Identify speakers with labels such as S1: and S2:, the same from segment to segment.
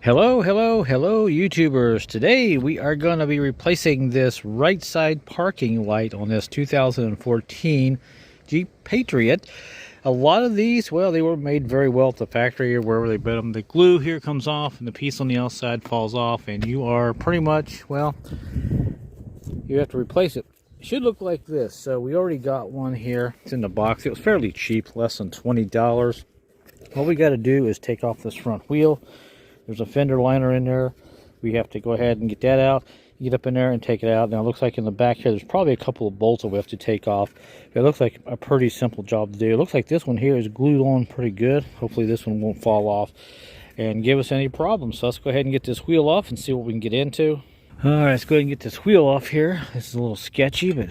S1: Hello, hello, hello, YouTubers. Today we are going to be replacing this right side parking light on this 2014 Jeep Patriot. A lot of these, well, they were made very well at the factory or wherever they built them. The glue here comes off and the piece on the outside falls off, and you are pretty much, well, you have to replace it. It should look like this. So we already got one here. It's in the box. It was fairly cheap, less than $20. All we got to do is take off this front wheel. There's a fender liner in there. We have to go ahead and get that out, get up in there and take it out. Now it looks like in the back here there's probably a couple of bolts that we have to take off. It looks like a pretty simple job to do. It looks like this one here is glued on pretty good. Hopefully this one won't fall off and give us any problems. So let's go ahead and get this wheel off and see what we can get into. All right, let's go ahead and get this wheel off here. This is a little sketchy, but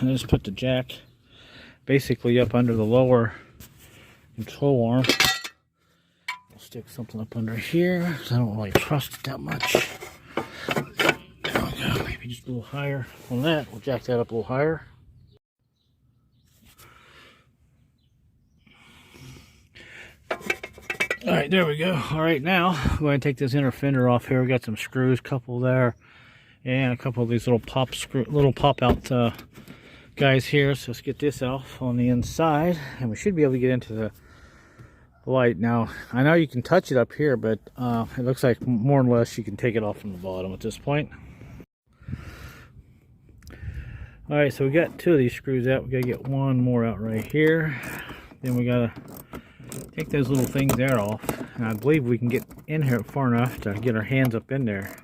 S1: let's put the jack basically up under the lower control arm. Stick something up under here because I don't really trust it that much. Maybe just a little higher on that. We'll jack that up a little higher. All right, there we go. All right, now I'm going to take this inner fender off here. We got some screws, couple there, and a couple of these little pop out guys here. So let's get this off on the inside, and we should be able to get into the light. Now I know you can touch it up here, but it looks like more or less you can take it off from the bottom at this point. All right, so we got two of these screws out. We gotta get one more out right here. Then we gotta take those little things there off, and I believe we can get in here far enough to get our hands up in there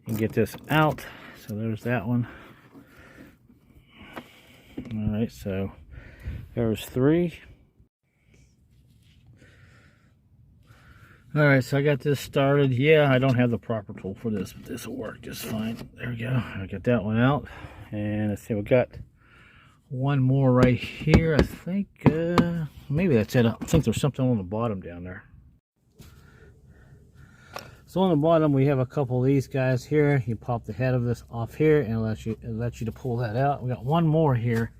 S1: and get this out. So there's that one. All right, so there's three. All right, so I got this started. Yeah, I don't have the proper tool for this, but this will work just fine. There we go. I'll get that one out. And let's see, we got one more right here. I think, maybe that's it. I think there's something on the bottom down there. So on the bottom, we have a couple of these guys here. You pop the head of this off here, and it lets you to pull that out. We got one more here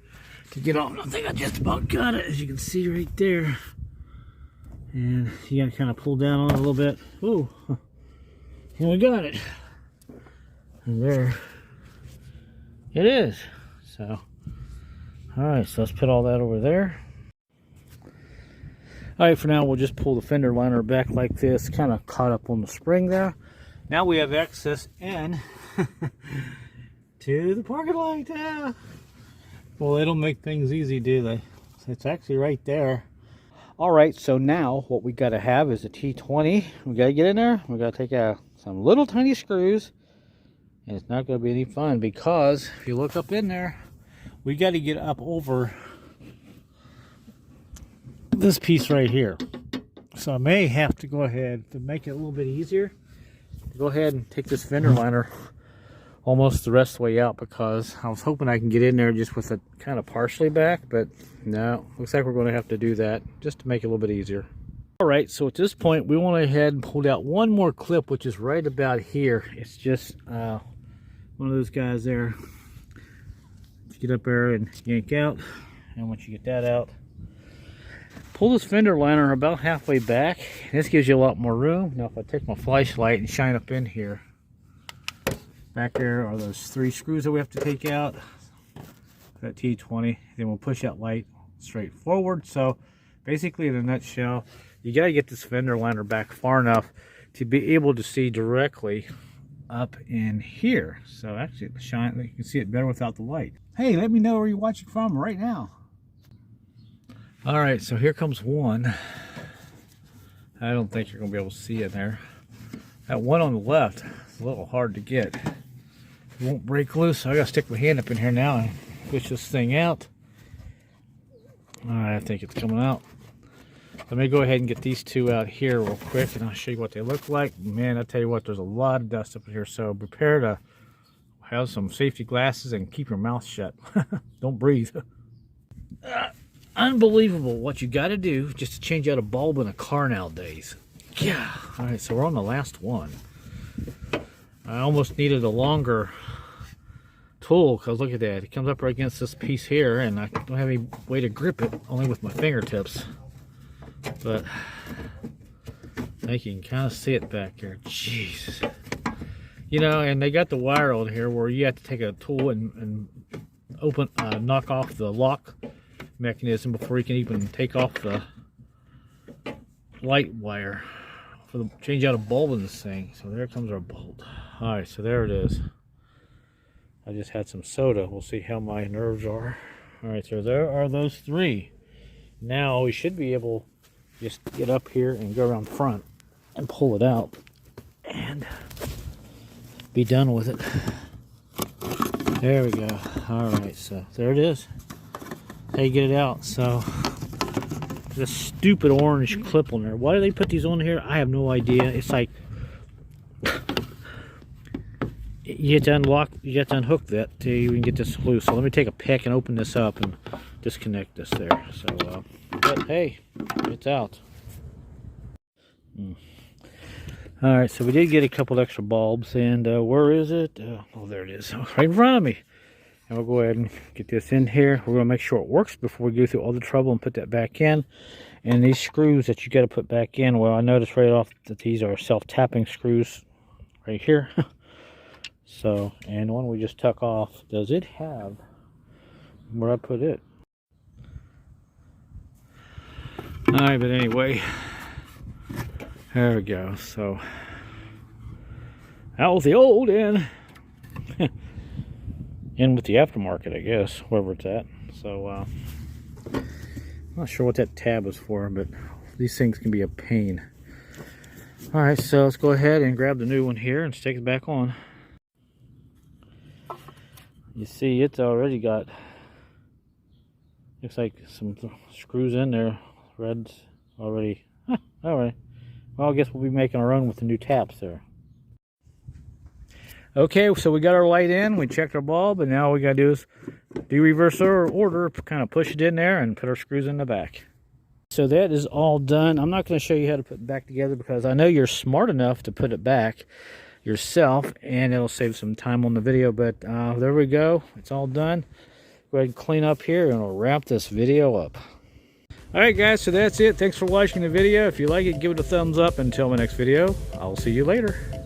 S1: to get on. I think I just about got it, as you can see right there. And you gotta kind of pull down on it a little bit. Ooh, and we got it. And there it is. So, all right, so let's put all that over there. All right, for now, we'll just pull the fender liner back like this, kind of caught up on the spring there. Now we have access in to the parking lot. Yeah. Well, they don't make things easy, do they? It's actually right there. All right, so now what we got to have is a T20. We got to get in there. We got to take out some little tiny screws, and it's not going to be any fun because if you look up in there, we got to get up over this piece right here. So I may have to go ahead to make it a little bit easier. Go ahead and take this fender liner almost the rest of the way out, because I was hoping I can get in there just with it kind of partially back, but no, looks like we're going to have to do that just to make it a little bit easier. All right, so at this point we went ahead and pulled out one more clip, which is right about here. It's just one of those guys there. Get up there and yank out, and once you get that out, pull this fender liner about halfway back. This gives you a lot more room. Now if I take my flashlight and shine up in here, back there are those three screws that we have to take out. That T20. Then we'll push that light straight forward. So basically, in a nutshell, you got to get this fender liner back far enough to be able to see directly up in here. So actually, you can see it better without the light. Hey, let me know where you're watching from right now. All right, so here comes one. I don't think you're going to be able to see it there. That one on the left is a little hard to get. It won't break loose, so I gotta stick my hand up in here now and push this thing out. All right, I think it's coming out. Let me go ahead and get these two out here real quick, and I'll show you what they look like. Man, I tell you what, there's a lot of dust up in here, so prepare to have some safety glasses and keep your mouth shut. Don't breathe. Unbelievable what you got to do just to change out a bulb in a car nowadays. Yeah. All right, so we're on the last one. I almost needed a longer tool, because look at that, it comes up right against this piece here, and I don't have any way to grip it, only with my fingertips. But I think you can kind of see it back there. Jeez. You know, and they got the wire on here where you have to take a tool and open, knock off the lock mechanism before you can even take off the light wire for the change out a bulb in this thing. So there comes our bolt. All right, so there it is. I just had some soda. We'll see how my nerves are. All right, so there are those three. Now we should be able to just get up here and go around the front and pull it out and be done with it. There we go. All right, so there it is. How you get it out. So the stupid orange clip on there. Why do they put these on here? I have no idea. It's like you have to unlock, you have to unhook that to even get this loose. So let me take a pick and open this up and disconnect this there. So, but hey, it's out. All right, so we did get a couple extra bulbs, and where is it? Oh, there it is, right in front of me. And we'll go ahead and get this in here. We're gonna make sure it works before we go through all the trouble and put that back in. And these screws that you got to put back in, well, I noticed right off that these are self-tapping screws right here. So, and the one we just took off, does it have where I put it? All right, but anyway, there we go. So, out with the old and in with the aftermarket, I guess, wherever it's at. So, I'm not sure what that tab is for, but these things can be a pain. All right, so let's go ahead and grab the new one here and stick it back on. You see, it's already got, looks like some screws in there, threads already. Huh, all right. Well, I guess we'll be making our own with the new taps there. Okay, so we got our light in, we checked our bulb, and now all we gotta do is do reverse order, kind of push it in there and put our screws in the back. So that is all done. I'm not gonna show you how to put it back together because I know you're smart enough to put it back yourself, and it'll save some time on the video, but there we go. It's all done. Go ahead and clean up here, and we'll wrap this video up. All right, guys, so that's it. Thanks for watching the video. If you like it, give it a thumbs up. Until my next video, I'll see you later.